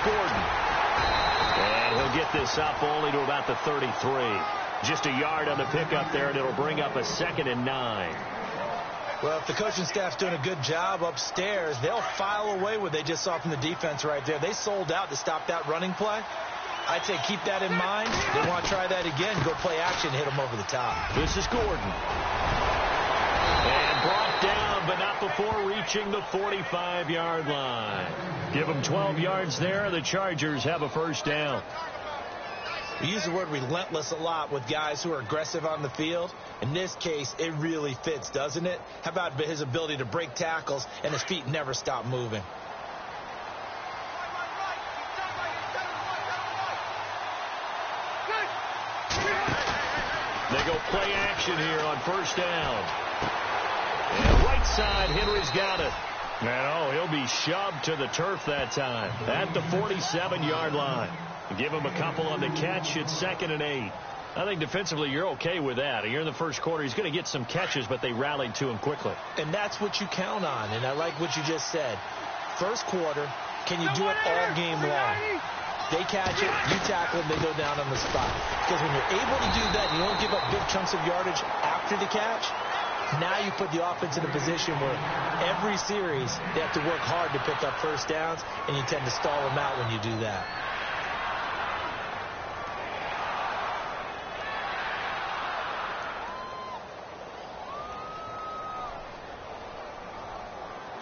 Gordon. And he'll get this up only to about the 33. Just a yard on the pickup there, and it'll bring up a 2nd and 9. Well, if the coaching staff's doing a good job upstairs, they'll file away what they just saw from the defense right there. They sold out to stop that running play. I'd say keep that in mind. They want to try that again. Go play action, hit them over the top. This is Gordon. And brought down, but not before reaching the 45-yard line. Give them 12 yards there. The Chargers have a first down. We use the word relentless a lot with guys who are aggressive on the field. In this case, it really fits, doesn't it? How about his ability to break tackles and his feet never stop moving? They go play action here on first down. And right side, Henry's got it. And he'll be shoved to the turf that time at the 47-yard line. Give him a couple on the catch. It's 2nd and 8. I think defensively you're okay with that. You're in the first quarter. He's going to get some catches, but they rallied to him quickly. And that's what you count on. And I like what you just said. First quarter, can you do it all game long? They catch it, you tackle them, they go down on the spot. Because when you're able to do that, you don't give up big chunks of yardage after the catch. Now you put the offense in a position where every series they have to work hard to pick up first downs, and you tend to stall them out when you do that.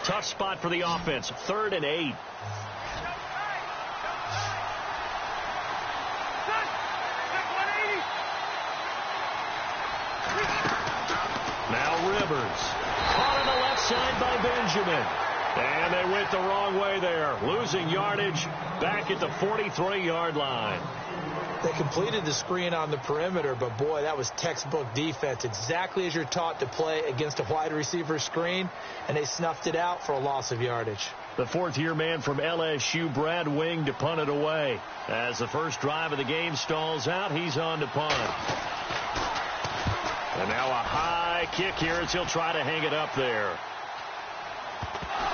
Tough spot for the offense. 3rd and 8. Now Rivers. Caught on the left side by Benjamin. And they went the wrong way there. Losing yardage back at the 43-yard line. They completed the screen on the perimeter, but boy, that was textbook defense. Exactly as you're taught to play against a wide receiver screen, and they snuffed it out for a loss of yardage. The 4th-year man from LSU, Brad Wing, to punt it away. As the first drive of the game stalls out, he's on to punt. And now a high kick here as he'll try to hang it up there.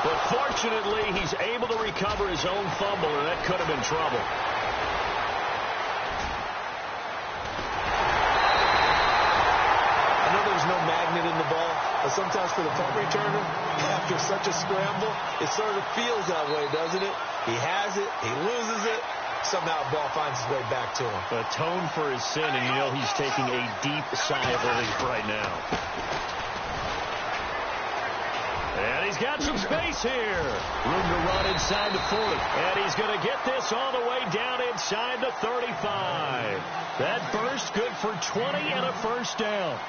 But fortunately, he's able to recover his own fumble, or that could have been trouble. I know there's no magnet in the ball, but sometimes for the punt returner, after such a scramble, it sort of feels that way, doesn't it? He has it, he loses it, somehow the ball finds its way back to him. Atone for his sin, and you know he's taking a deep sigh of relief right now. And he's got some space here. Room to run inside the 40. And he's going to get this all the way down inside the 35. That burst good for 20 and a first down.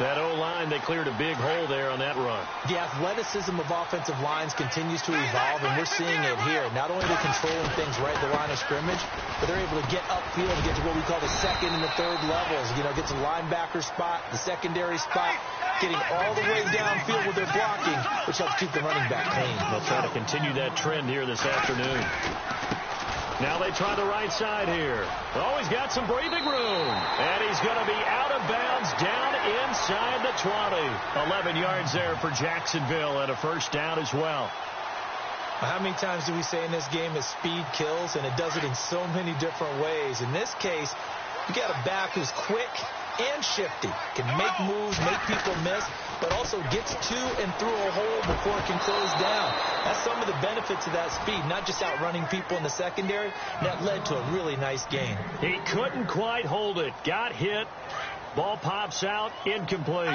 That O-line, they cleared a big hole there on that run. The athleticism of offensive lines continues to evolve, and we're seeing it here. Not only are they controlling things right at the line of scrimmage, but they're able to get upfield and get to what we call the 2nd and the 3rd levels. You know, get to the linebacker spot, the secondary spot, getting all the way downfield with their blocking, which helps keep the running back clean. They'll try to continue that trend here this afternoon. Now they try the right side here. Oh, he's got some breathing room. And he's going to be out of bounds down inside the 20. 11 yards there for Jacksonville and a first down as well. How many times do we say in this game that speed kills, and it does it in so many different ways. In this case, you got a back who's quick and shifty, can make moves, make people miss, but also gets to and through a hole before it can close down. That's some of the benefits of that speed, not just outrunning people in the secondary. That led to a really nice gain. He couldn't quite hold it. Got hit. Ball pops out. Incomplete.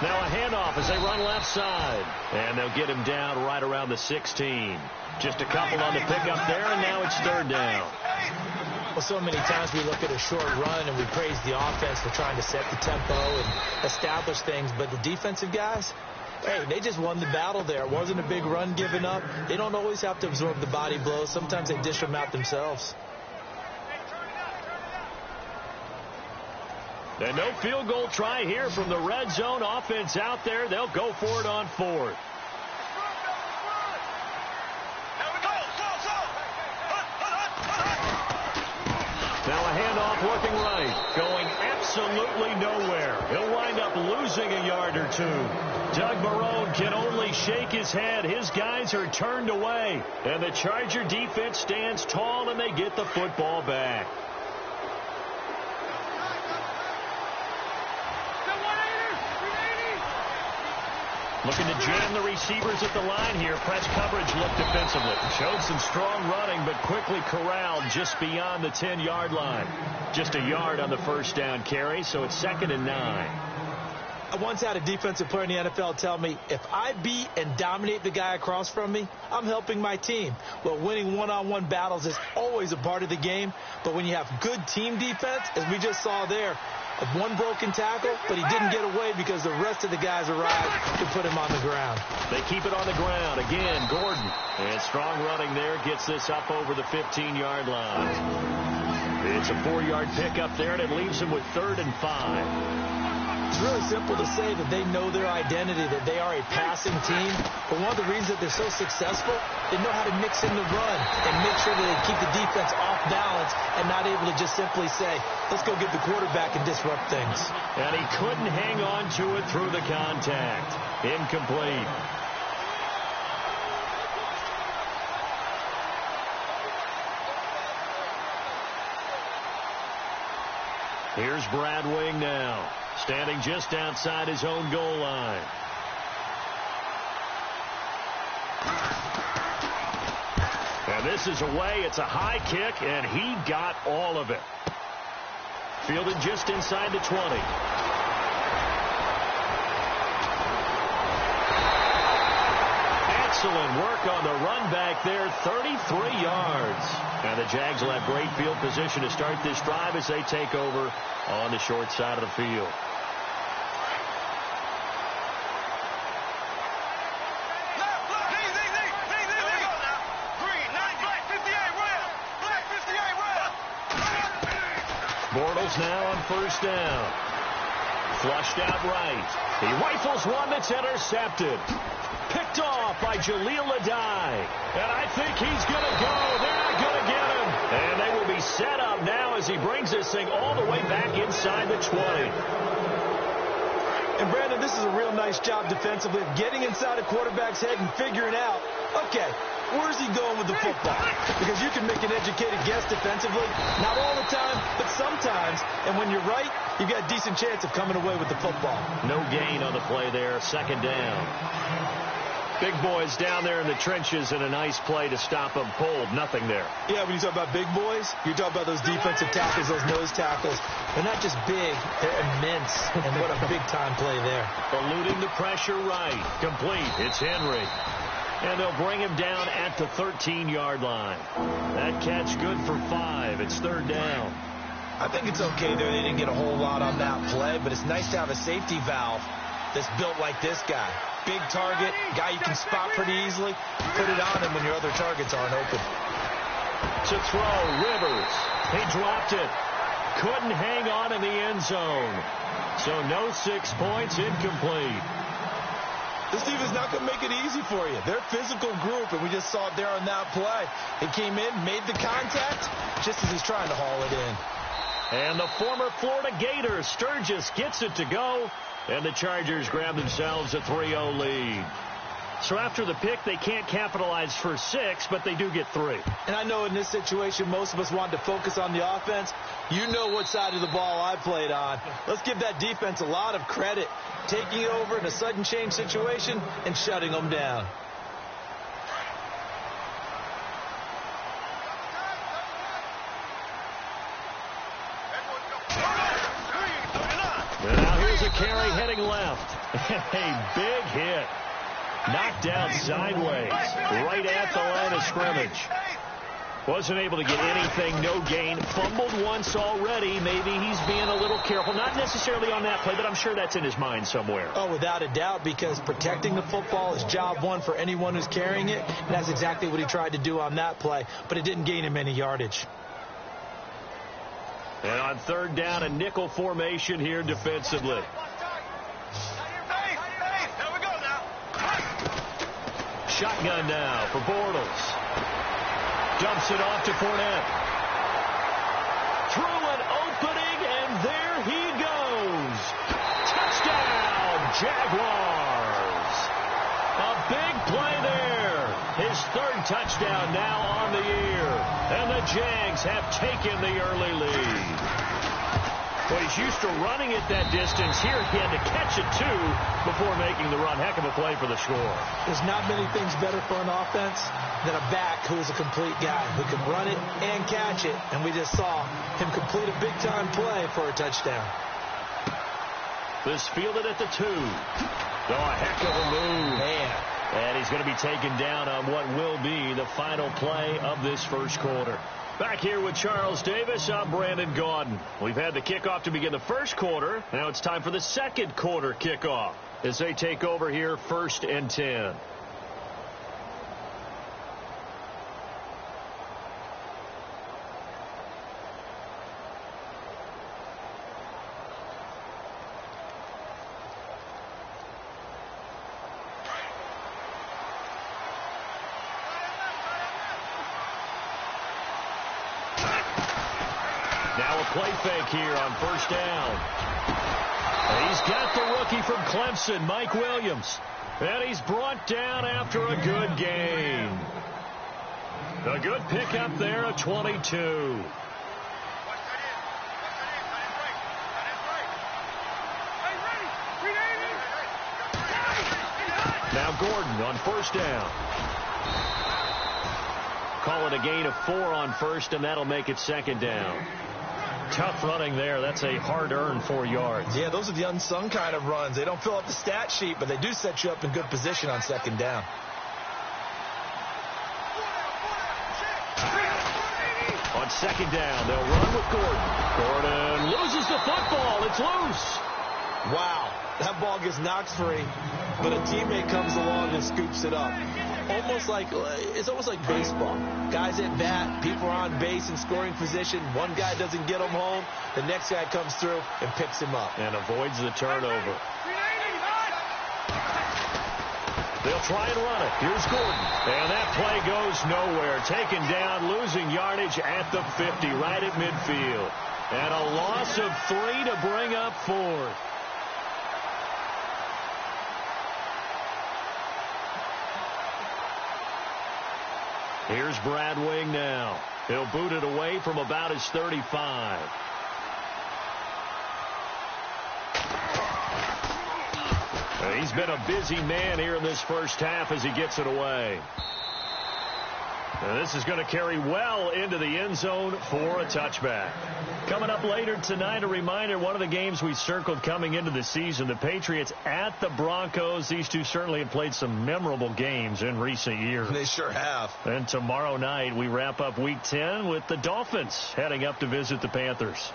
Now a handoff as they run left side. And they'll get him down right around the 16. Just a couple on the pickup there, and now it's 3rd down. Well, so many times we look at a short run and we praise the offense for trying to set the tempo and establish things. But the defensive guys, hey, they just won the battle there. It wasn't a big run given up. They don't always have to absorb the body blows. Sometimes they dish them out themselves. And no field goal try here from the red zone offense out there. They'll go for it on 4th. Now a handoff working looking right, going absolutely nowhere. He'll wind up losing a yard or two. Doug Marrone can only shake his head. His guys are turned away. And the Charger defense stands tall, and they get the football back. Looking to jam the receivers at the line here. Press coverage look defensively. Showed some strong running, but quickly corralled just beyond the 10-yard line. Just a yard on the first down carry, so it's 2nd and 9. I once had a defensive player in the NFL tell me, if I beat and dominate the guy across from me, I'm helping my team. Well, winning one-on-one battles is always a part of the game, but when you have good team defense, as we just saw there, one broken tackle, but he didn't get away because the rest of the guys arrived to put him on the ground. They keep it on the ground. Again, Gordon. And strong running there gets this up over the 15-yard line. It's a 4-yard pickup there, and it leaves him with 3rd and 5. It's really simple to say that they know their identity, that they are a passing team. But one of the reasons that they're so successful, they know how to mix in the run and make sure that they keep the defense off balance and not able to just simply say, let's go get the quarterback and disrupt things. And he couldn't hang on to it through the contact. Incomplete. Here's Brad Wing now, standing just outside his own goal line. And this is away. It's a high kick, and he got all of it. Fielded just inside the 20. Excellent work on the run back there, 33 yards. And the Jags will have great field position to start this drive as they take over on the short side of the field. Bortles now on first down. Flushed out right. He rifles one that's intercepted. Picked off by Jaleel Adai. And I think he's going to go. They're not going to get him. And they will be set up now as he brings this thing all the way back inside the 20. And, Brandon, this is a real nice job defensively of getting inside a quarterback's head and figuring out, okay, where's he going with the football? Because you can make an educated guess defensively. Not all the time, but sometimes. And when you're right, you've got a decent chance of coming away with the football. No gain on the play there. 2nd down. Big boys down there in the trenches, and a nice play to stop them cold. Nothing there. Yeah, when you talk about big boys, you're talking about those defensive tackles, those nose tackles. They're not just big, they're immense. And what a big-time play there. Eluding the pressure right. Complete. It's Henry. And they'll bring him down at the 13-yard line. That catch good for 5. It's 3rd down. I think it's okay there. They didn't get a whole lot on that play, but it's nice to have a safety valve that's built like this guy. Big target, guy you can spot pretty easily. Put it on him when your other targets aren't open. To throw, Rivers. He dropped it. Couldn't hang on in the end zone. So no 6 points, incomplete. This team is not going to make it easy for you. They're a physical group, and we just saw it there on that play. He came in, made the contact, just as he's trying to haul it in. And the former Florida Gator, Sturgis, gets it to go. And the Chargers grab themselves a 3-0 lead. So after the pick, they can't capitalize for 6, but they do get 3. And I know in this situation, most of us wanted to focus on the offense. You know what side of the ball I played on. Let's give that defense a lot of credit. Taking it over in a sudden change situation and shutting them down. And now here's a carry heading left. A big hit. Knocked down sideways, right at the line of scrimmage. Wasn't able to get anything, no gain. Fumbled once already. Maybe he's being a little careful. Not necessarily on that play, but I'm sure that's in his mind somewhere. Oh, without a doubt, because protecting the football is job one for anyone who's carrying it. And that's exactly what he tried to do on that play, but it didn't gain him any yardage. And on 3rd down, a nickel formation here defensively. Shotgun now for Bortles. Dumps it off to Fournette. Through an opening. Jaguars. A big play there. His third touchdown now on the year. And the Jags have taken the early lead. Well, he's used to running it that distance. Here he had to catch it, too, before making the run. Heck of a play for the score. There's not many things better for an offense than a back who is a complete guy who can run it and catch it. And we just saw him complete a big-time play for a touchdown. This fielded at the 2. Oh, a heck of a move. Man. And he's going to be taken down on what will be the final play of this first quarter. Back here with Charles Davis, I'm Brandon Gaudin. We've had the kickoff to begin the first quarter. Now it's time for the second quarter kickoff as they take over here 1st and 10. Now a play fake here on 1st down. And he's got the rookie from Clemson, Mike Williams. And he's brought down after a good gain. A good pickup there at 22. Now Gordon on 1st down. Call it a gain of 4 on 1st, and that'll make it 2nd down. Tough running there. That's a hard-earned 4 yards. Yeah, those are the unsung kind of runs. They don't fill up the stat sheet, but they do set you up in good position on 2nd down. On 2nd down, they'll run with Gordon. Gordon loses the football. It's loose. Wow, that ball gets knocked free, but a teammate comes along and scoops it up. It's almost like baseball. Guys at bat, people are on base in scoring position. One guy doesn't get him home. The next guy comes through and picks him up. And avoids the turnover. They'll try and run it. Here's Gordon. And that play goes nowhere. Taken down, losing yardage at the 50, right at midfield. And a loss of 3 to bring up 4. Here's Brad Wing now. He'll boot it away from about his 35. He's been a busy man here in this first half as he gets it away. And this is going to carry well into the end zone for a touchback. Coming up later tonight, a reminder, one of the games we circled coming into the season, the Patriots at the Broncos. These two certainly have played some memorable games in recent years. They sure have. And tomorrow night, we wrap up Week 10 with the Dolphins heading up to visit the Panthers.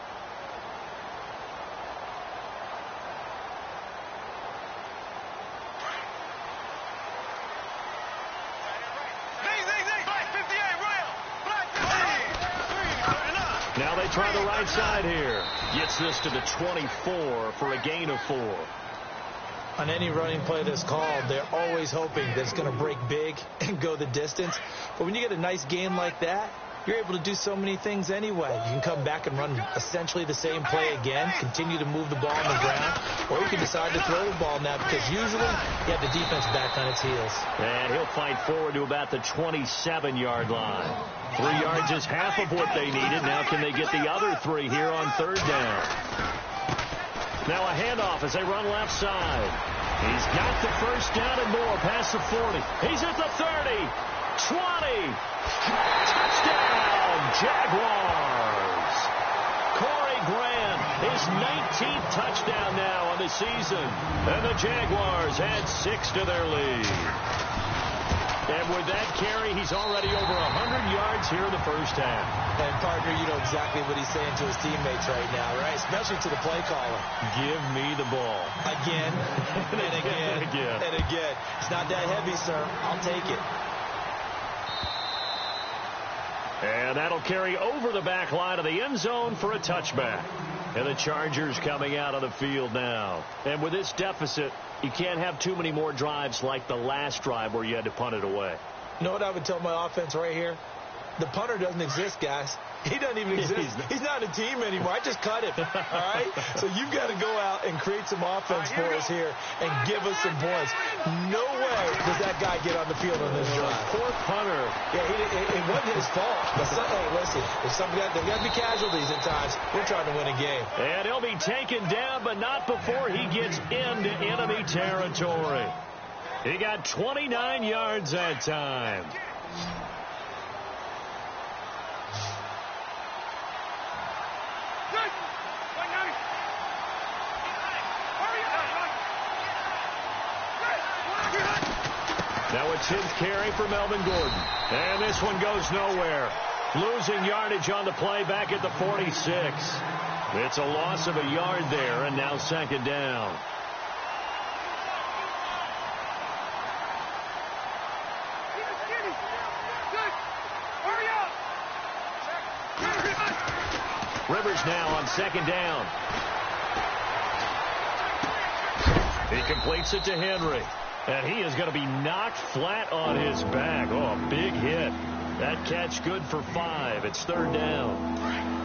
Now they try the right side here. Gets this to the 24 for a gain of 4. On any running play that's called, they're always hoping that it's going to break big and go the distance. But when you get a nice gain like that, you're able to do so many things anyway. You can come back and run essentially the same play again, continue to move the ball on the ground, or you can decide to throw the ball now because usually you have the defense back on its heels. And he'll fight forward to about the 27-yard line. 3 yards is half of what they needed. Now can they get the other 3 here on 3rd down? Now a handoff as they run left side. He's got the first down and more past the 40. He's at the 30. 20. Touchdown, Jaguars. Corey Grant, his 19th touchdown now on the season. And the Jaguars add 6 to their lead. And with that carry, he's already over 100 yards here in the first half. And, partner, you know exactly what he's saying to his teammates right now, right? Especially to the play caller. Give me the ball. Again, and again, and again. It's not that heavy, sir. I'll take it. And that'll carry over the back line of the end zone for a touchback. And the Chargers coming out of the field now. And with this deficit, you can't have too many more drives like the last drive where you had to punt it away. You know what I would tell my offense right here? The punter doesn't exist, guys. He doesn't even exist. He's not a team anymore. I just cut him, all right? So you've got to go out and create some offense for us here and give us some points. No way does that guy get on the field on this drive. Poor punter. Yeah, it wasn't his fault. Hey, listen, there's got to be casualties at times. We're trying to win a game. And he'll be taken down, but not before he gets into enemy territory. He got 29 yards that time. Now it's his carry for Melvin Gordon. And this one goes nowhere. Losing yardage on the play back at the 46. It's a loss of a yard there, and now second down. Rivers now on second down. He completes it to Henry. And he is going to be knocked flat on his back. Oh, a big hit. That catch good for 5. It's third down.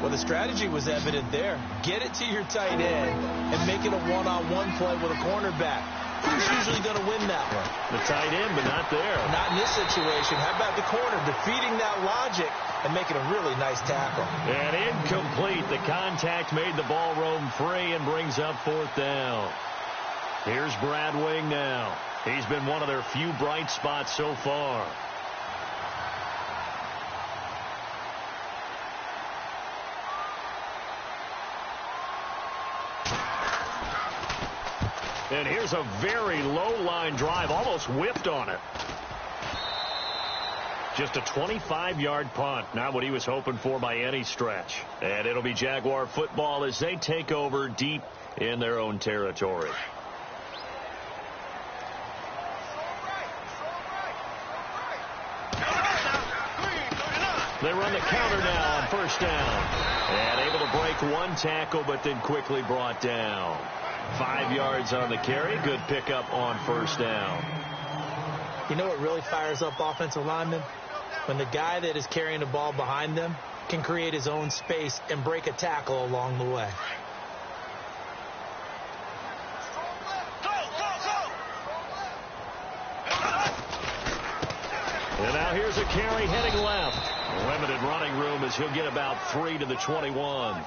Well, the strategy was evident there. Get it to your tight end and make it a one-on-one play with a cornerback. Who's usually going to win that one? The tight end, but not there. Not in this situation. How about the corner defeating that logic and making a really nice tackle? And incomplete. The contact made the ball roam free and brings up fourth down. Here's Brad Wing now. He's been one of their few bright spots so far. And here's a very low-line drive, almost whipped on it. Just a 25-yard punt, not what he was hoping for by any stretch. And it'll be Jaguar football as they take over deep in their own territory. They run the counter now on first down. And able to break one tackle, but then quickly brought down. 5 yards on the carry. Good pickup on first down. You know what really fires up offensive linemen? When the guy that is carrying the ball behind them can create his own space and break a tackle along the way. And now here's a carry heading left. Limited running room as he'll get about 3 to the 21.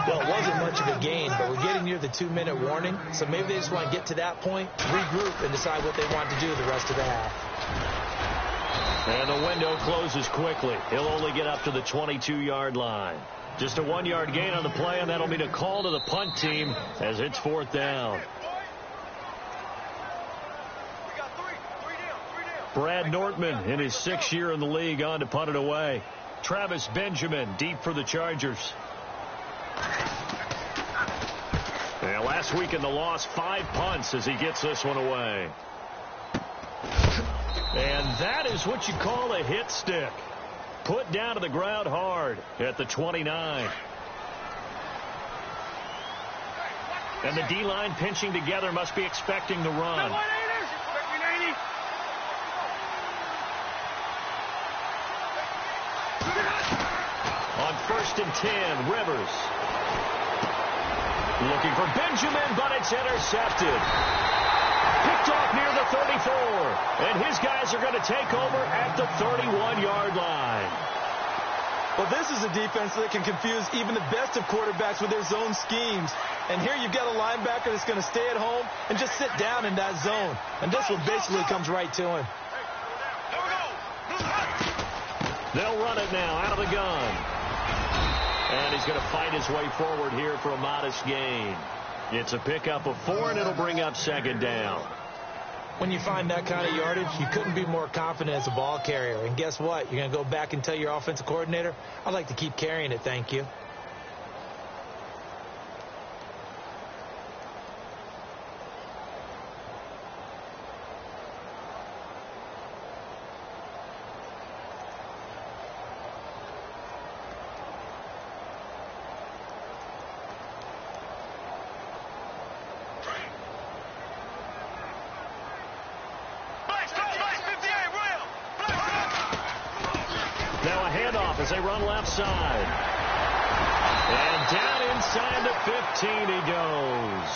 Well, it wasn't much of a gain, but we're getting near the 2-minute warning, so maybe they just want to get to that point, regroup, and decide what they want to do the rest of the half. And the window closes quickly. He'll only get up to the 22-yard line. Just a 1-yard gain on the play, and that'll be the call to the punt team as it's fourth down. Brad Nortman in his 6th year in the league on to punt it away. Travis Benjamin deep for the Chargers. And last week in the loss, 5 punts as he gets this one away. And that is what you call a hit stick. Put down to the ground hard at the 29. And the D-line pinching together must be expecting the run. On 1st and 10, Rivers. Looking for Benjamin, but it's intercepted. Picked off near the 34. And his guys are going to take over at the 31-yard line. Well, this is a defense that can confuse even the best of quarterbacks with their zone schemes. And here you've got a linebacker that's going to stay at home and just sit down in that zone. And this one basically comes right to him. They'll run it now out of the gun. And he's going to fight his way forward here for a modest gain. It's a pickup of 4, and it'll bring up second down. When you find that kind of yardage, you couldn't be more confident as a ball carrier. And guess what? You're going to go back and tell your offensive coordinator, I'd like to keep carrying it, thank you. as they run left side. And down inside the 15 he goes.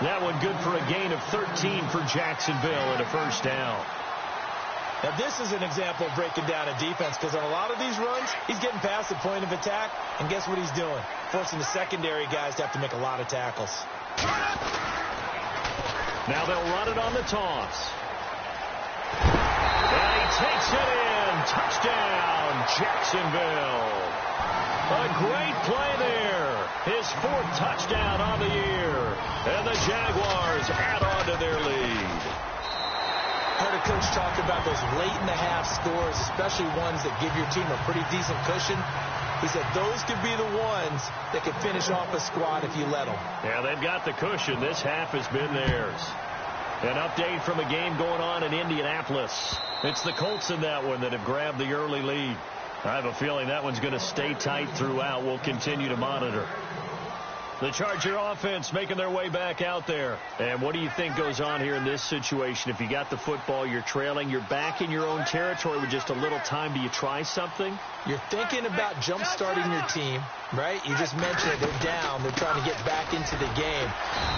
That one good for a gain of 13 for Jacksonville and a first down. Now, this is an example of breaking down a defense, because on a lot of these runs, he's getting past the point of attack, and guess what he's doing? Forcing the secondary guys to have to make a lot of tackles. Now they'll run it on the toss. And he takes it in. Touchdown, Jacksonville. A great play there. His 4th touchdown on the year. And the Jaguars add on to their lead. Heard a coach talk about those late-in-the-half scores, especially ones that give your team a pretty decent cushion. He said those could be the ones that could finish off a squad if you let them. Yeah, they've got the cushion. This half has been theirs. An update from a game going on in Indianapolis. It's the Colts in that one that have grabbed the early lead. I have a feeling that one's going to stay tight throughout. We'll continue to monitor. The Charger offense making their way back out there. And what do you think goes on here in this situation? If you got the football, you're trailing, you're back in your own territory with just a little time. Do you try something? You're thinking about jump-starting your team, right? You just mentioned it. They're down. They're trying to get back into the game.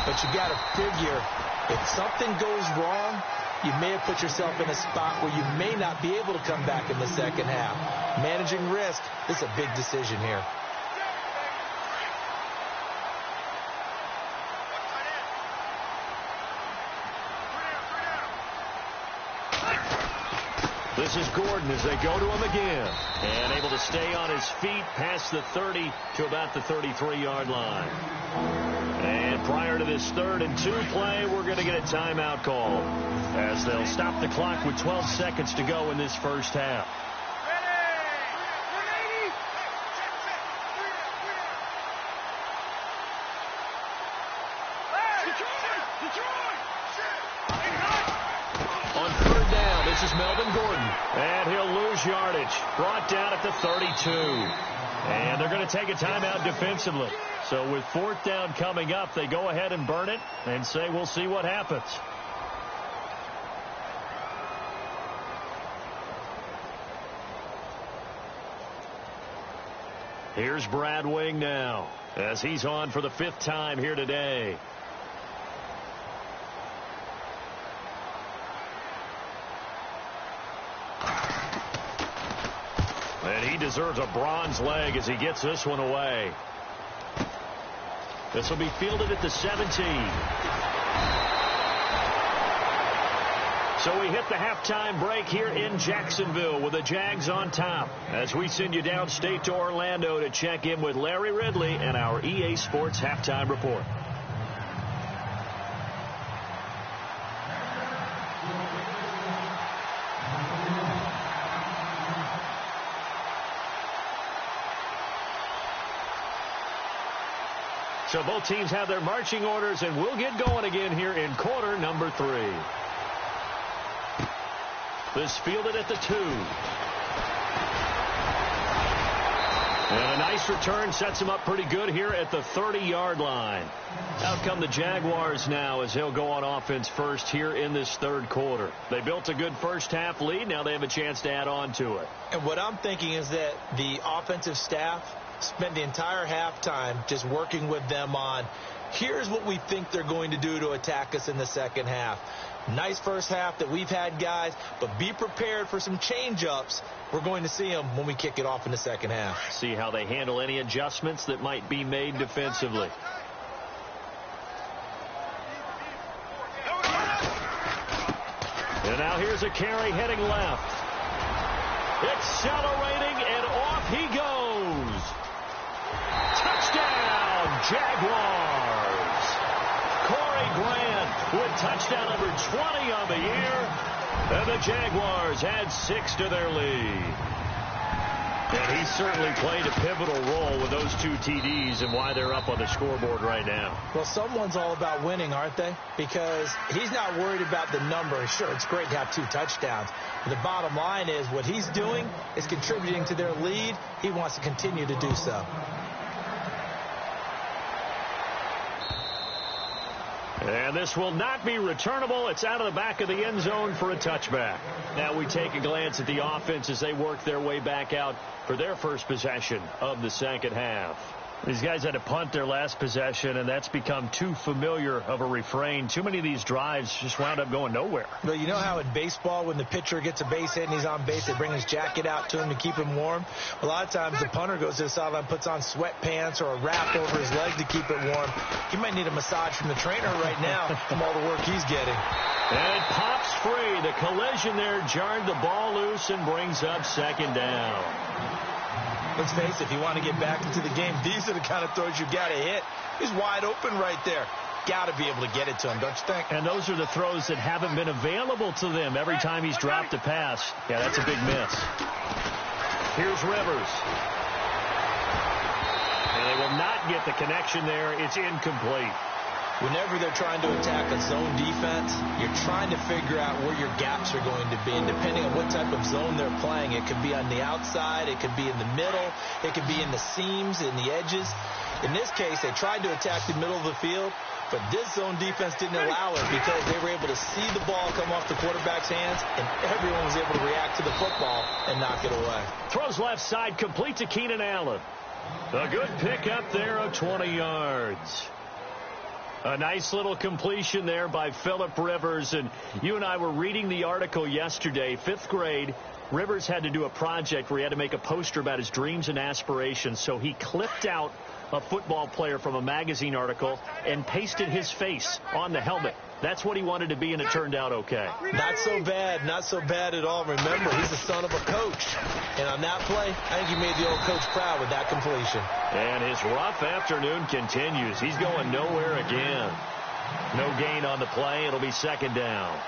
But you got to figure, if something goes wrong, you may have put yourself in a spot where you may not be able to come back in the second half. Managing risk, this is a big decision here. This is Gordon as they go to him again. And able to stay on his feet past the 30 to about the 33-yard line. And prior to this 3rd and 2 play, we're going to get a timeout call as they'll stop the clock with 12 seconds to go in this first half. On 3rd down, this is Melvin Gordon. And he'll lose yardage. Brought down at the 32. And they're going to take a timeout defensively. So with 4th down coming up, they go ahead and burn it and say we'll see what happens. Here's Brad Wing now as he's on for the 5th time here today. And he deserves a bronze leg as he gets this one away. This will be fielded at the 17. So we hit the halftime break here in Jacksonville with the Jags on top as we send you downstate to Orlando to check in with Larry Ridley and our EA Sports Halftime Report. So both teams have their marching orders, and we'll get going again here in quarter number 3. This fielded at the 2. And a nice return sets him up pretty good here at the 30-yard line. Out come the Jaguars now as they'll go on offense first here in this 3rd quarter. They built a good first half lead. Now they have a chance to add on to it. And what I'm thinking is that the offensive staff spent the entire halftime just working with them on, here's what we think they're going to do to attack us in the second half. Nice first half that we've had, guys, but be prepared for some change-ups. We're going to see them when we kick it off in the second half. See how they handle any adjustments that might be made defensively. And now here's a carry heading left. Accelerating, and off he goes. Touchdown, Jaguars. Corey Grant with touchdown number 20 on the year. And the Jaguars add 6 to their lead. And he certainly played a pivotal role with those 2 TDs and why they're up on the scoreboard right now. Well, someone's all about winning, aren't they? Because he's not worried about the number. Sure, it's great to have 2 touchdowns. But the bottom line is what he's doing is contributing to their lead. He wants to continue to do so. And this will not be returnable. It's out of the back of the end zone for a touchback. Now we take a glance at the offense as they work their way back out for their first possession of the second half. These guys had to punt their last possession, and that's become too familiar of a refrain. Too many of these drives just wound up going nowhere. Well, you know how in baseball, when the pitcher gets a base hit and he's on base, they bring his jacket out to him to keep him warm? A lot of times the punter goes to the sideline, puts on sweatpants or a wrap over his leg to keep it warm. He might need a massage from the trainer right now from all the work he's getting. And it pops free. The collision there jarred the ball loose and brings up second down. Let's face it, if you want to get back into the game, these are the kind of throws you got to hit. He's wide open right there. Got to be able to get it to him, don't you think? And those are the throws that haven't been available to them every time he's dropped a pass. Yeah, that's a big miss. Here's Rivers. And they will not get the connection there. It's incomplete. Whenever they're trying to attack a zone defense, you're trying to figure out where your gaps are going to be. And depending on what type of zone they're playing, it could be on the outside, it could be in the middle, it could be in the seams, in the edges. In this case, they tried to attack the middle of the field, but this zone defense didn't allow it because they were able to see the ball come off the quarterback's hands, and everyone was able to react to the football and knock it away. Throws left side, complete to Keenan Allen. A good pickup there of 20 yards. A nice little completion there by Phillip Rivers. And you and I were reading the article yesterday, 5th grade. Rivers had to do a project where he had to make a poster about his dreams and aspirations. So he clipped out a football player from a magazine article and pasted his face on the helmet. That's what he wanted to be, and it turned out okay. Not so bad. Not so bad at all. Remember, he's the son of a coach. And on that play, I think he made the old coach proud with that completion. And his rough afternoon continues. He's going nowhere again. No gain on the play. It'll be second down.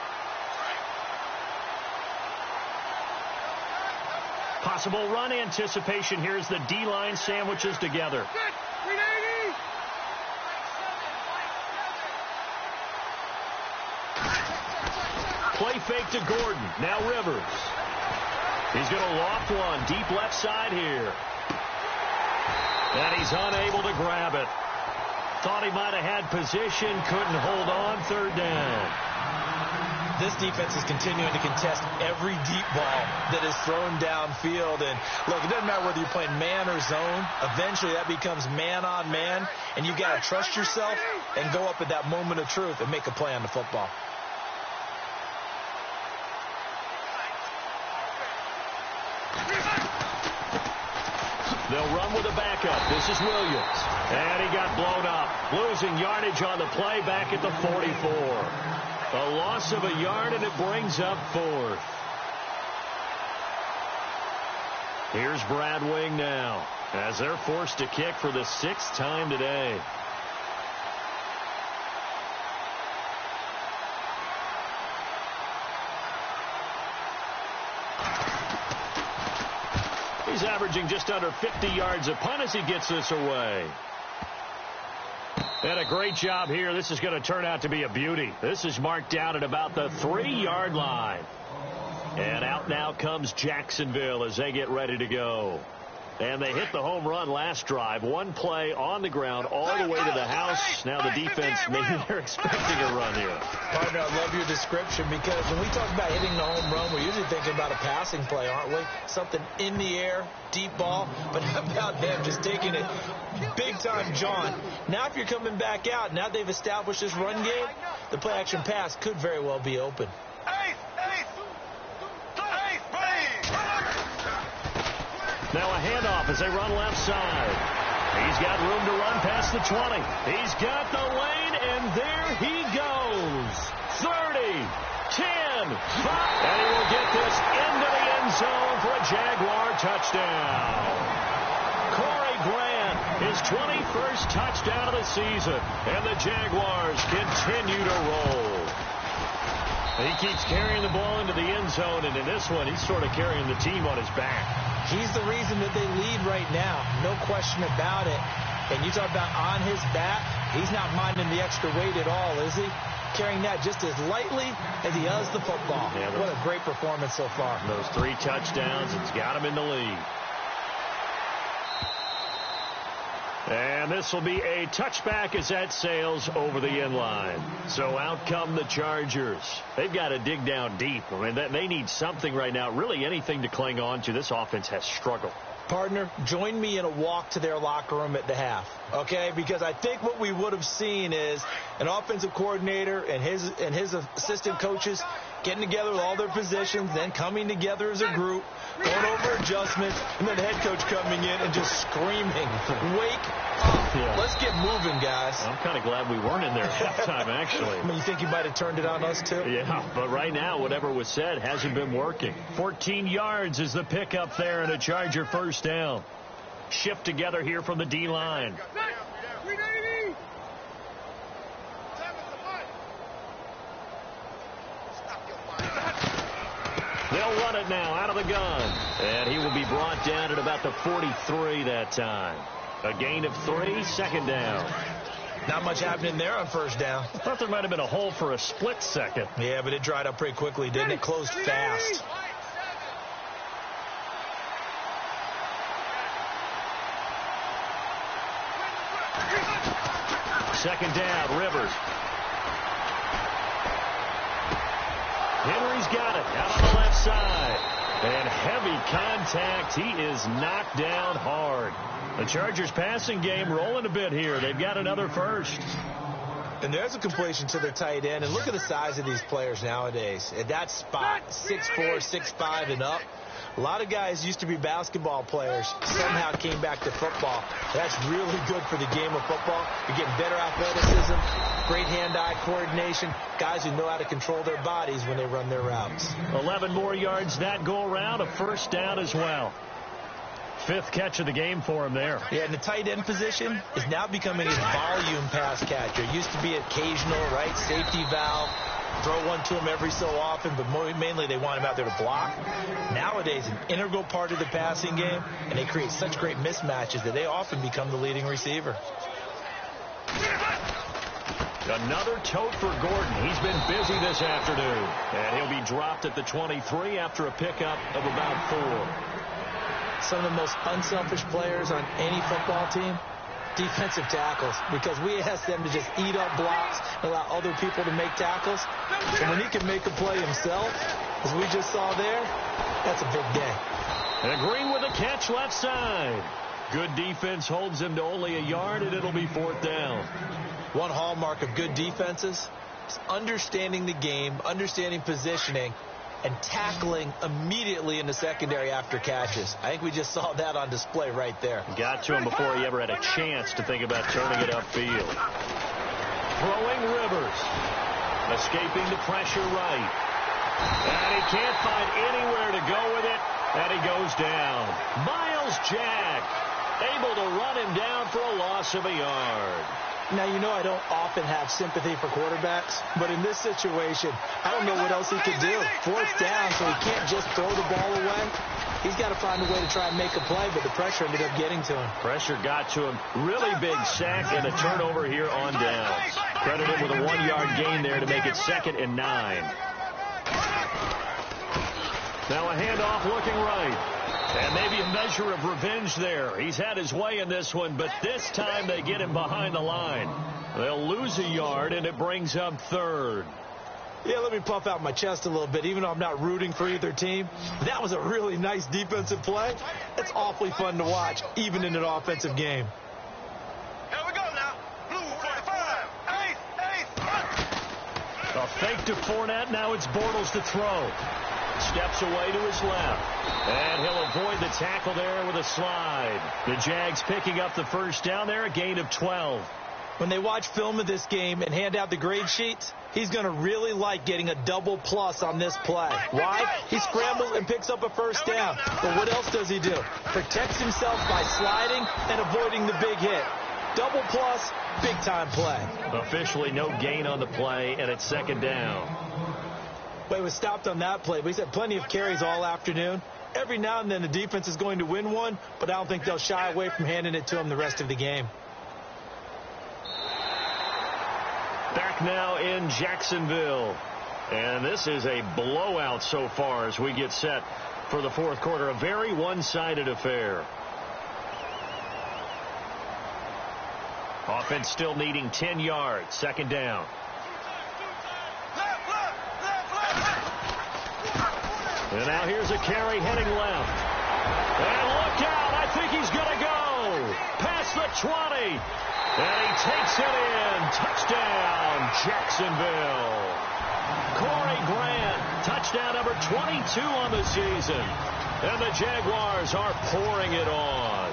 Possible run anticipation. Here's the D-line sandwiches together. Play fake to Gordon. Now Rivers. He's going to loft one. Deep left side here. And he's unable to grab it. Thought he might have had position. Couldn't hold on. Third down. This defense is continuing to contest every deep ball that is thrown downfield. And, look, it doesn't matter whether you're playing man or zone. Eventually, that becomes man on man. And you've got to trust yourself and go up at that moment of truth and make a play on the football. They'll run with a backup. This is Williams. And he got blown up. Losing yardage on the play back at the 44. A loss of a yard, and it brings up 4th. Here's Brad Wing now as they're forced to kick for the 6th time today. He's averaging just under 50 yards a punt as he gets this away. And a great job here. This is going to turn out to be a beauty. This is marked down at about the 3-yard line. And out now comes Jacksonville as they get ready to go. And they hit the home run last drive. One play on the ground all the way to the house. Now the defense, maybe they're expecting a run here. Partner, I love your description because when we talk about hitting the home run, we're usually thinking about a passing play, aren't we? Something in the air, deep ball. But how about them just taking it big-time, John? Now if you're coming back out, now they've established this run game, the play-action pass could very well be open. Now a handoff as they run left side. He's got room to run past the 20. He's got the lane, and there he goes. 30, 10, 5. And he will get this into the end zone for a Jaguar touchdown. Corey Grant, his 21st touchdown of the season. And the Jaguars continue to roll. He keeps carrying the ball into the end zone, and in this one, he's sort of carrying the team on his back. He's the reason that they lead right now. No question about it. And you talk about on his back, he's not minding the extra weight at all, is he? Carrying that just as lightly as he does the football. Yeah, what a great performance so far. Those 3 touchdowns, it's got him in the lead. And this will be a touchback as that sails over the end line. So out come the Chargers. They've got to dig down deep. I mean, they need something right now, really anything to cling on to. This offense has struggled. Partner, join me in a walk to their locker room at the half, okay? Because I think what we would have seen is an offensive coordinator and his assistant coaches getting together with all their positions, then coming together as a group, going over adjustments, and then the head coach coming in and just screaming, wake up. Yeah. Let's get moving, guys. I'm kind of glad we weren't in there at halftime, actually. I mean, you think he might have turned it on us, too? Yeah, but right now, whatever was said hasn't been working. 14 yards is the pickup there and a Charger first down. Shift together here from the D-line. They'll run it now out of the gun. And he will be brought down at about the 43 that time. A gain of 3, second down. Not much happening there on first down. I thought there might have been a hole for a split second. Yeah, but it dried up pretty quickly, didn't it? Closed fast. Second down, Rivers. Henry's got it out on the left side. And heavy contact. He is knocked down hard. The Chargers passing game rolling a bit here. They've got another first. And there's a completion to the tight end. And look at the size of these players nowadays. At that spot, 6'4", 6'5", and up. A lot of guys used to be basketball players, somehow came back to football. That's really good for the game of football. You're getting better athleticism, great hand-eye coordination, guys who know how to control their bodies when they run their routes. 11 more yards that go around, a first down as well. 5th catch of the game for him there. Yeah, and the tight end position is now becoming a volume pass catcher. It used to be occasional, right, safety valve. Throw one to him every so often, but mainly they want him out there to block. Nowadays, an integral part of the passing game, and they create such great mismatches that they often become the leading receiver. Another tote for Gordon. He's been busy this afternoon. And he'll be dropped at the 23 after a pickup of about 4. Some of the most unselfish players on any football team, defensive tackles, because we ask them to just eat up blocks and allow other people to make tackles. And when he can make a play himself, as we just saw there, that's a big day. And Green with a catch left side. Good defense holds him to only a yard, and it'll be 4th down. One hallmark of good defenses is understanding the game, understanding positioning, and tackling immediately in the secondary after catches. I think we just saw that on display right there. Got to him before he ever had a chance to think about turning it upfield. Throwing Rivers. Escaping the pressure right. And he can't find anywhere to go with it. And he goes down. Miles Jack able to run him down for a loss of a yard. Now, you know I don't often have sympathy for quarterbacks, but in this situation, I don't know what else he could do. 4th down, so he can't just throw the ball away. He's got to find a way to try and make a play, but the pressure ended up getting to him. Pressure got to him. Really big sack and a turnover here on downs. Credit him with a 1-yard gain there to make it 2nd and 9. Now a handoff looking right. And maybe a measure of revenge there. He's had his way in this one, but this time they get him behind the line. They'll lose a yard, and it brings up 3rd. Yeah, let me puff out my chest a little bit, even though I'm not rooting for either team. That was a really nice defensive play. It's awfully fun to watch, even in an offensive game. Here we go now. Blue 45. Eighth. A fake to Fournette. Now it's Bortles to throw. Steps away to his left. And he'll avoid the tackle there with a slide. The Jags picking up the first down there, a gain of 12. When they watch film of this game and hand out the grade sheets, he's going to really like getting a double plus on this play. Why? He scrambles and picks up a first down. But what else does he do? Protects himself by sliding and avoiding the big hit. Double plus, big-time play. Officially no gain on the play, and it's 2nd down. But he was stopped on that play. But he's had plenty of carries all afternoon. Every now and then the defense is going to win one, but I don't think they'll shy away from handing it to him the rest of the game. Back now in Jacksonville. And this is a blowout so far as we get set for the 4th quarter. A very one-sided affair. Offense still needing 10 yards. Second down. And now here's a carry heading left. And look out. I think he's going to go. Past the 20. And he takes it in. Touchdown, Jacksonville. Corey Grant, touchdown number 22 on the season. And the Jaguars are pouring it on.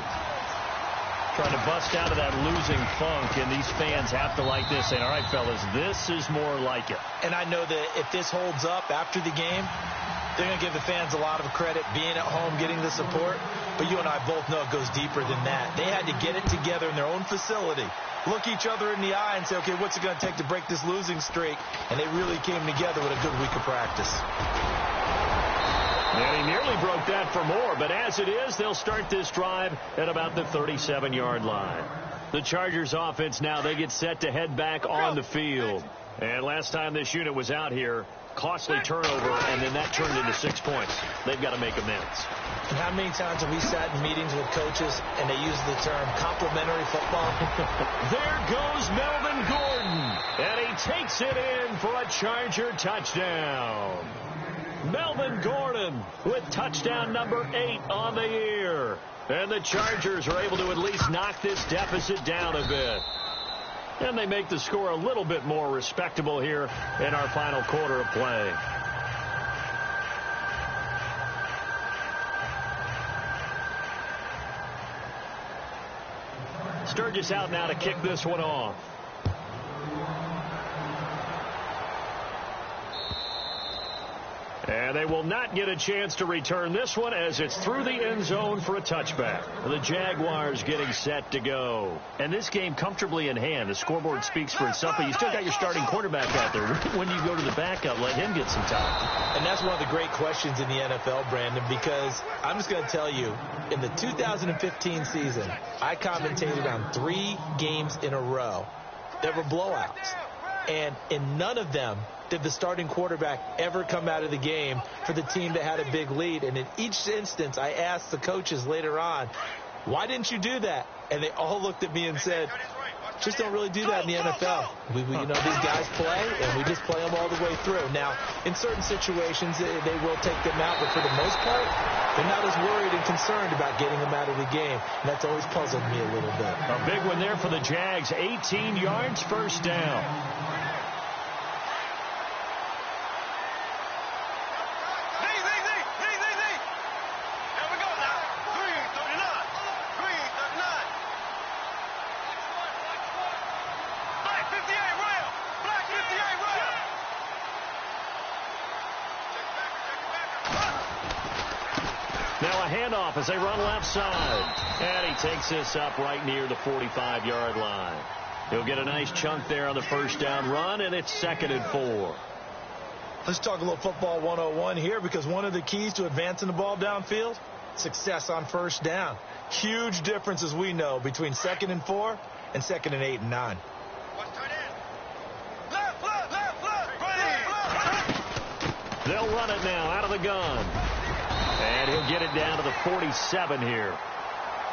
Trying to bust out of that losing funk, and these fans have to like this, saying, all right, fellas, this is more like it. And I know that if this holds up after the game, they're going to give the fans a lot of credit being at home, getting the support. But you and I both know it goes deeper than that. They had to get it together in their own facility, look each other in the eye and say, okay, what's it going to take to break this losing streak? And they really came together with a good week of practice. And he nearly broke that for more, but as it is, they'll start this drive at about the 37-yard line. The Chargers offense now, they get set to head back on the field. And last time this unit was out here, costly turnover, and then that turned into 6 points. They've got to make amends. And how many times have we sat in meetings with coaches and they use the term complimentary football? There goes Melvin Gordon, and he takes it in for a Charger touchdown. Melvin Gordon with touchdown number 8 on the year. And the Chargers are able to at least knock this deficit down a bit. And they make the score a little bit more respectable here in our final quarter of play. Sturgis out now to kick this one off. And they will not get a chance to return this one as it's through the end zone for a touchback. The Jaguars getting set to go. And this game comfortably in hand. The scoreboard speaks for itself, but you still got your starting quarterback out there. When you go to the backup, let him get some time. And that's one of the great questions in the NFL, Brandon, because I'm just going to tell you, in the 2015 season, I commentated on 3 games in a row that were blowouts. And in none of them did the starting quarterback ever come out of the game for the team that had a big lead. And in each instance, I asked the coaches later on, why didn't you do that? And they all looked at me and said, just don't really do that in the NFL. We you know, these guys play, and we just play them all the way through. Now, in certain situations, they will take them out, but for the most part, they're not as worried and concerned about getting them out of the game. And that's always puzzled me a little bit. A big one there for the Jags. 18 yards, first down. Now a handoff as they run left side. And he takes this up right near the 45-yard line. He'll get a nice chunk there on the first down run, and it's 2nd and 4. Let's talk a little football 101 here, because one of the keys to advancing the ball downfield, success on first down. Huge difference, as we know, between 2nd and 4 and 2nd and 8 and 9. They'll run it now out of the gun. And he'll get it down to the 47 here.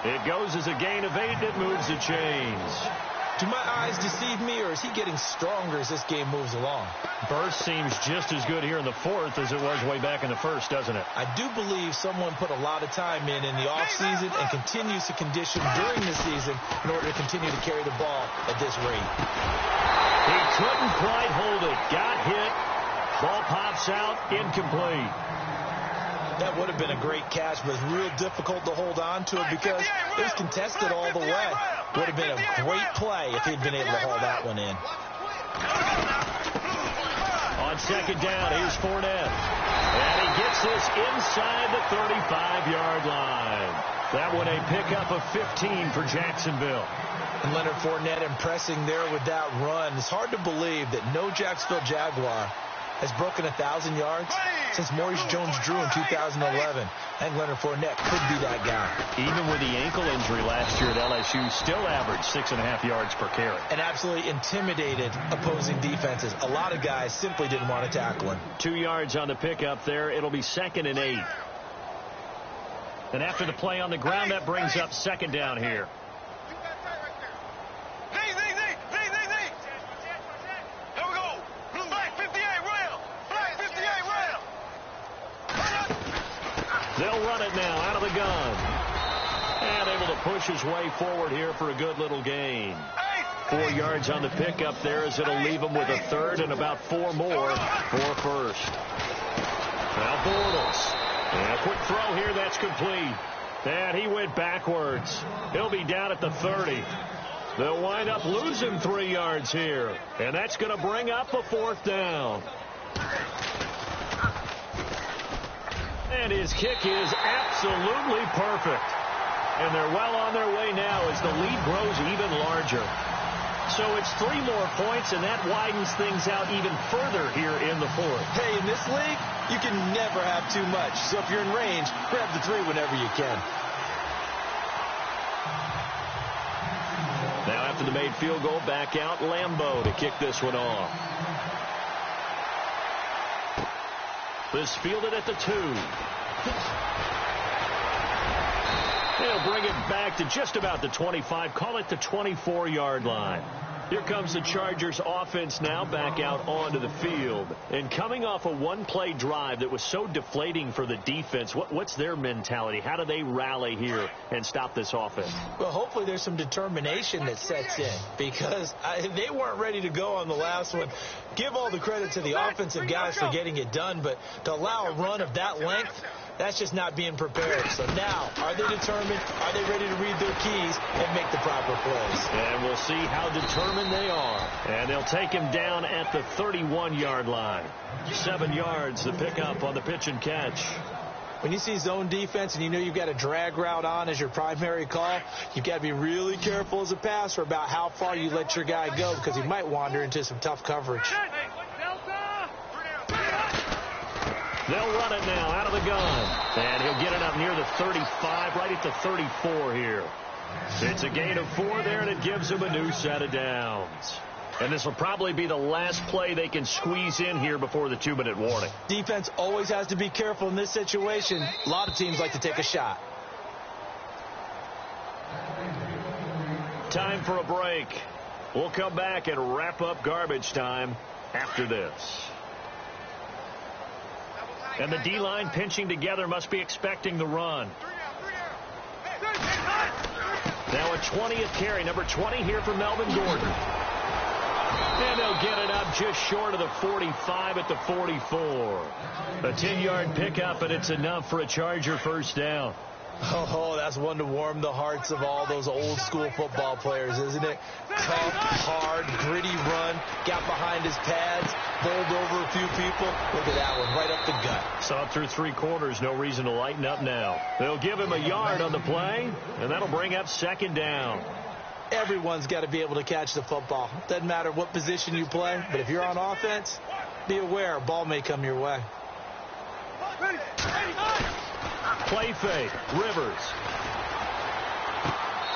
It goes as a gain of 8. It moves the chains. Do my eyes deceive me, or is he getting stronger as this game moves along? Burst seems just as good here in the 4th as it was way back in the 1st, doesn't it? I do believe someone put a lot of time in the offseason and continues to condition during the season in order to continue to carry the ball at this rate. He couldn't quite hold it. Got hit. Ball pops out. Incomplete. That would have been a great catch, but it's real difficult to hold on to it because it was contested all the way. Would have been a great play if he'd been able to haul that one in. On second down, here's Fournette. And he gets this inside the 35-yard line. That one a pickup of 15 for Jacksonville. And Leonard Fournette impressing there with that run. It's hard to believe that no Jacksonville Jaguar has broken 1,000 yards since Maurice Jones-Drew in 2011. And Leonard Fournette could be that guy. Even with the ankle injury last year at LSU, still averaged 6.5 yards per carry. And absolutely intimidated opposing defenses. A lot of guys simply didn't want to tackle him. 2 yards on the pickup there. It'll be 2nd and 8. And after the play on the ground, that brings up second down here. They'll run it now out of the gun. And able to push his way forward here for a good little gain. 4 yards on the pickup there as it'll leave him with a third and about 4 more for first. Now Bortles. And a quick throw here that's complete. And he went backwards. He'll be down at the 30. They'll wind up losing 3 yards here. And that's going to bring up a 4th down. And his kick is absolutely perfect. And they're well on their way now as the lead grows even larger. So it's 3 more points, and that widens things out even further here in the 4th. Hey, in this league, you can never have too much. So if you're in range, grab the 3 whenever you can. Now after the made field goal, back out Lambeau to kick this one off. This fielded at the 2. They'll bring it back to just about the 25, call it the 24-yard line. Here comes the Chargers offense now back out onto the field. And coming off a one-play drive that was so deflating for the defense, what's their mentality? How do they rally here and stop this offense? Well, hopefully there's some determination that sets in because they weren't ready to go on the last one. Give all the credit to the offensive guys for getting it done, but to allow a run of that length, that's just not being prepared. So now, are they determined? Are they ready to read their keys and make the proper plays? And we'll see how determined they are. And they'll take him down at the 31-yard line. 7 yards to pick up on the pitch and catch. When you see zone defense and you know you've got a drag route on as your primary call, you've got to be really careful as a passer about how far you let your guy go because he might wander into some tough coverage. They'll run it now out of the gun. And he'll get it up near the 35, right at the 34 here. It's a gain of 4 there, and it gives him a new set of downs. And this will probably be the last play they can squeeze in here before the 2-minute warning. Defense always has to be careful in this situation. A lot of teams like to take a shot. Time for a break. We'll come back and wrap up garbage time after this. And the D-line pinching together must be expecting the run. Now a 20th carry, number 20 here for Melvin Gordon. And they'll get it up just short of the 45 at the 44. A 10-yard pickup, and it's enough for a Charger first down. Oh, that's one to warm the hearts of all those old-school football players, isn't it? Tough, hard, gritty run, got behind his pads, bowled over a few people. Look at that one, right up the gut. Saw it through 3 quarters, no reason to lighten up now. They'll give him a yard on the play, and that'll bring up 2nd down. Everyone's got to be able to catch the football. Doesn't matter what position you play, but if you're on offense, be aware a ball may come your way. Play fake, Rivers.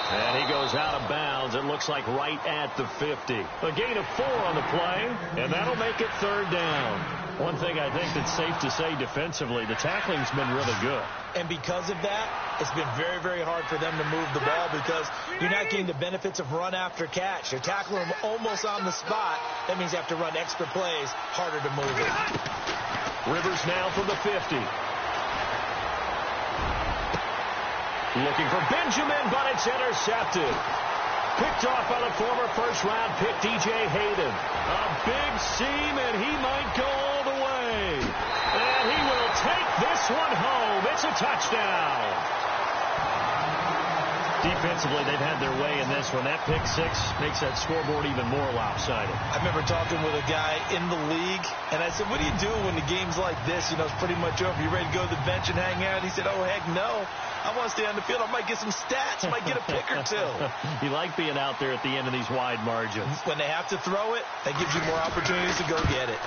And he goes out of bounds. It looks like right at the 50. A gain of 4 on the play, and that'll make it 3rd down. One thing I think that's safe to say defensively, the tackling's been really good. And because of that, it's been very, very hard for them to move the ball because you're not getting the benefits of run after catch. You're tackling them almost on the spot. That means you have to run extra plays, harder to move it. Rivers now from the 50. Looking for Benjamin, but it's intercepted. Picked off by the former first-round pick, D.J. Hayden. A big seam, and he might go all the way. And he will take this one home. It's a touchdown. Defensively, they've had their way in this one. That pick 6 makes that scoreboard even more lopsided. I remember talking with a guy in the league, and I said, what do you do when the game's like this? You know, it's pretty much over. You ready to go to the bench and hang out? He said, oh, heck no. I want to stay on the field. I might get some stats. I might get a pick or 2. You like being out there at the end of these wide margins. When they have to throw it, that gives you more opportunities to go get it.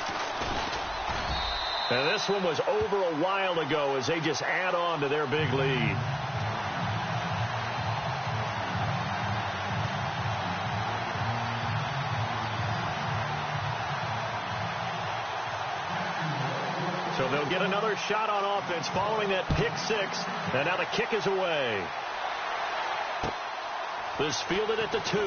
And this one was over a while ago as they just add on to their big lead. So they'll get another shot on offense following that pick 6. And now the kick is away. This fielded at the 2.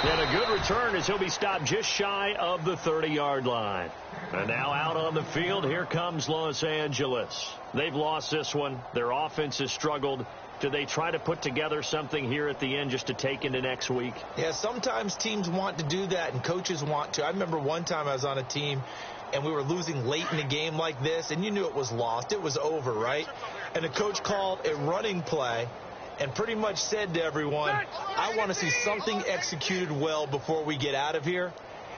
And a good return as he'll be stopped just shy of the 30-yard line. And now out on the field, here comes Los Angeles. They've lost this one. Their offense has struggled. Do they try to put together something here at the end just to take into next week? Yeah, sometimes teams want to do that and coaches want to. I remember one time I was on a team and we were losing late in the game like this, and you knew it was lost. It was over, right? And the coach called a running play and pretty much said to everyone, I want to see something executed well before we get out of here.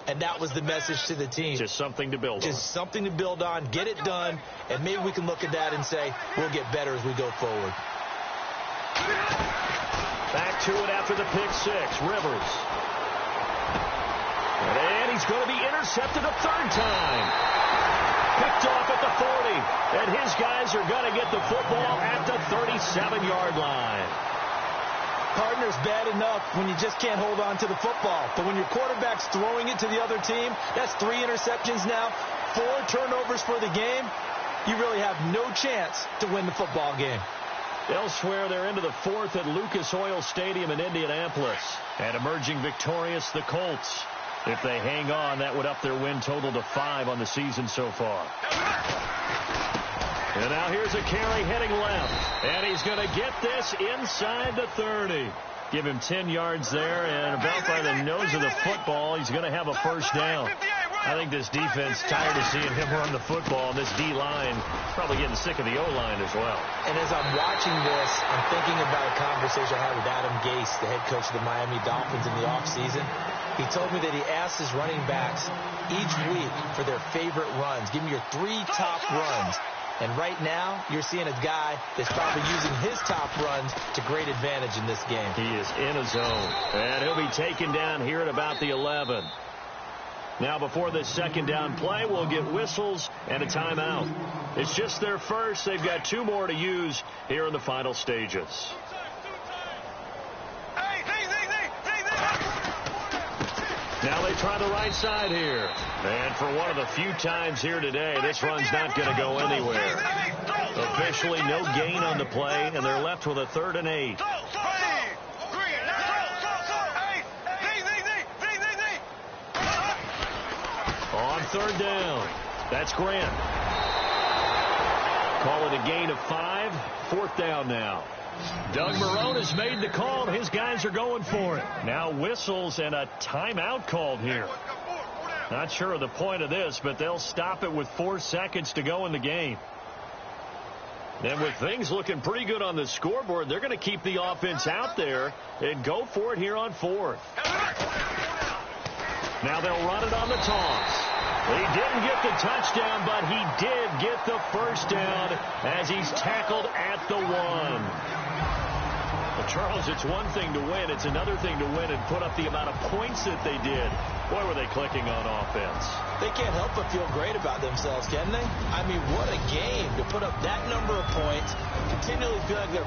And that was the message to the team. Just something to build on. Just something to build on, get it done, and maybe we can look at that and say, we'll get better as we go forward. Back to it after the pick six. Rivers. And he's going to be intercepted a third time. Picked off at the 40. And his guys are going to get the football at the 37-yard line. Partner's bad enough when you just can't hold on to the football. But when your quarterback's throwing it to the other team, that's 3 interceptions now, 4 turnovers for the game. You really have no chance to win the football game. Elsewhere, they're into the fourth at Lucas Oil Stadium in Indianapolis. And emerging victorious, the Colts. If they hang on, that would up their win total to 5 on the season so far. And now here's a carry heading left. And he's going to get this inside the 30. Give him 10 yards there, and about by the nose of the football, he's going to have a first down. I think this defense tired of seeing him run the football, and this D-line probably getting sick of the O-line as well. And as I'm watching this, I'm thinking about a conversation I had with Adam Gase, the head coach of the Miami Dolphins in the offseason. He told me that he asked his running backs each week for their favorite runs. Give me your 3 top runs. And right now, you're seeing a guy that's probably using his top runs to great advantage in this game. He is in a zone. And he'll be taken down here at about the 11. Now, before this second down play, we'll get whistles and a timeout. It's just their first. They've got 2 more to use here in the final stages. Now they try the right side here. And for one of the few times here today, this run's not going to go anywhere. Officially no gain on the play, and they're left with a 3rd and 8. On 3rd down, that's Grant. Call it a gain of 5. 4th down now. Doug Marrone has made the call. His guys are going for it. Now whistles and a timeout called here. Not sure of the point of this, but they'll stop it with 4 seconds to go in the game. And with things looking pretty good on the scoreboard, they're going to keep the offense out there and go for it here on 4th. Now they'll run it on the toss. He didn't get the touchdown, but he did get the first down as he's tackled at the 1. Well, Charles, it's one thing to win. It's another thing to win and put up the amount of points that they did. Boy, were they clicking on offense. They can't help but feel great about themselves, can they? I mean, what a game to put up that number of points, continually feel like they're